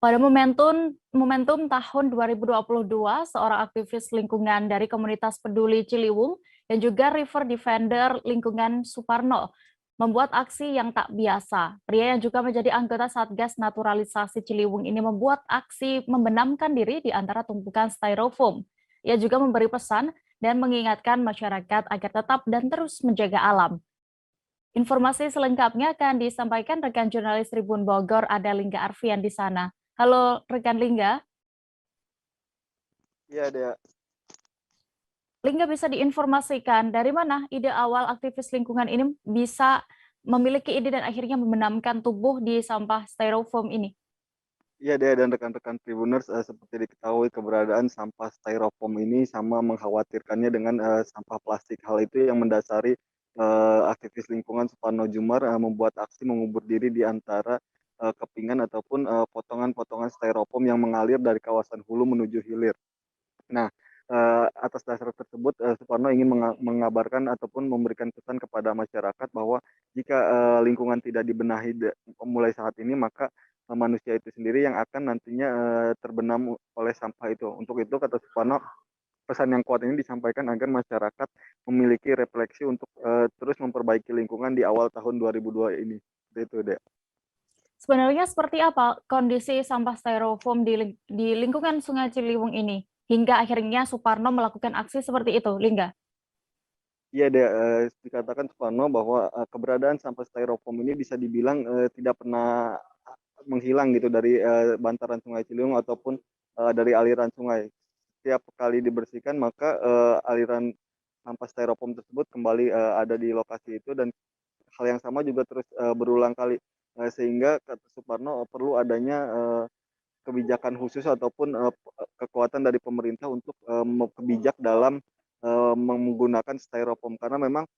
Pada momentum tahun 2022, seorang aktivis lingkungan dari komunitas peduli Ciliwung dan juga River Defender lingkungan Suparno membuat aksi yang tak biasa. Pria yang juga menjadi anggota Satgas Naturalisasi Ciliwung ini membuat aksi membenamkan diri di antara tumpukan styrofoam. Ia juga memberi pesan dan mengingatkan masyarakat agar tetap dan terus menjaga alam. Informasi selengkapnya akan disampaikan rekan jurnalis Tribun Bogor, ada Lingga Arfian di sana. Halo rekan Lingga. Iya, Dea. Lingga, bisa diinformasikan dari mana ide awal aktivis lingkungan ini bisa memiliki ide dan akhirnya membenamkan tubuh di sampah styrofoam ini? Iya, Dea dan rekan-rekan Tribuners, seperti diketahui keberadaan sampah styrofoam ini sama mengkhawatirkannya dengan sampah plastik. Hal itu yang mendasari aktivis lingkungan Suparno Jumar membuat aksi mengubur diri di antara kepingan ataupun potongan-potongan styrofoam yang mengalir dari kawasan hulu menuju hilir. Nah, atas dasar tersebut, Suparno ingin mengabarkan ataupun memberikan pesan kepada masyarakat bahwa jika lingkungan tidak dibenahi mulai saat ini, maka manusia itu sendiri yang akan nantinya terbenam oleh sampah itu. Untuk itu, kata Suparno, pesan yang kuat ini disampaikan agar masyarakat memiliki refleksi untuk terus memperbaiki lingkungan di awal tahun 2002 ini. Itu, Dek. Sebenarnya seperti apa kondisi sampah styrofoam di lingkungan Sungai Ciliwung ini hingga akhirnya Suparno melakukan aksi seperti itu, Lingga? Iya, Dek, dikatakan Suparno bahwa keberadaan sampah styrofoam ini bisa dibilang tidak pernah menghilang gitu dari bantaran Sungai Ciliwung ataupun dari aliran sungai. Setiap kali dibersihkan, maka aliran sampah styrofoam tersebut kembali ada di lokasi itu, dan hal yang sama juga terus berulang kali. Sehingga kata Suparno perlu adanya kebijakan khusus ataupun kekuatan dari pemerintah untuk bijak dalam menggunakan styrofoam, karena memang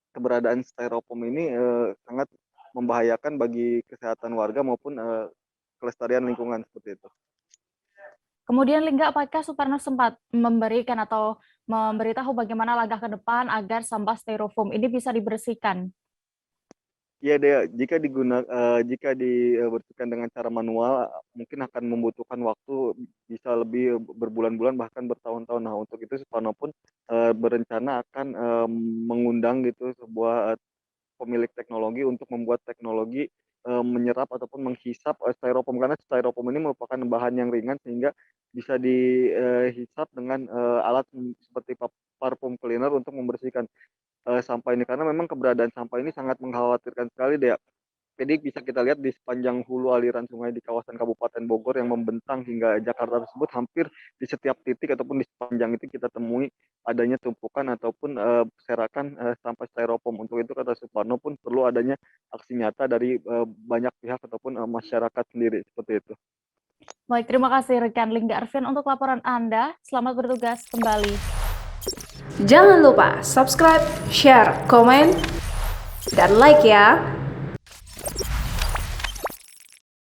keberadaan styrofoam ini sangat membahayakan bagi kesehatan warga maupun kelestarian lingkungan seperti itu. Kemudian Lingga, apakah Suparno sempat memberikan atau memberitahu bagaimana langkah ke depan agar sampah styrofoam ini bisa dibersihkan? Iya, Dea, jika dibersihkan dengan cara manual, mungkin akan membutuhkan waktu bisa lebih berbulan-bulan bahkan bertahun-tahun. Nah, untuk itu Suparno pun berencana akan mengundang gitu sebuah pemilik teknologi untuk membuat teknologi menyerap ataupun menghisap styrofoam, karena styrofoam ini merupakan bahan yang ringan sehingga bisa dihisap dengan alat seperti parfum cleaner untuk membersihkan sampah ini, karena memang keberadaan sampah ini sangat mengkhawatirkan sekali, Dea. Jadi bisa kita lihat di sepanjang hulu aliran sungai di kawasan Kabupaten Bogor yang membentang hingga Jakarta tersebut, hampir di setiap titik ataupun di sepanjang itu kita temui adanya tumpukan ataupun serakan sampah styrofoam. Untuk itu kata Suparno pun perlu adanya aksi nyata dari banyak pihak ataupun masyarakat sendiri seperti itu. Baik, terima kasih rekan Lingga Arfian untuk laporan Anda. Selamat bertugas kembali. Jangan lupa subscribe, share, komen, dan like ya.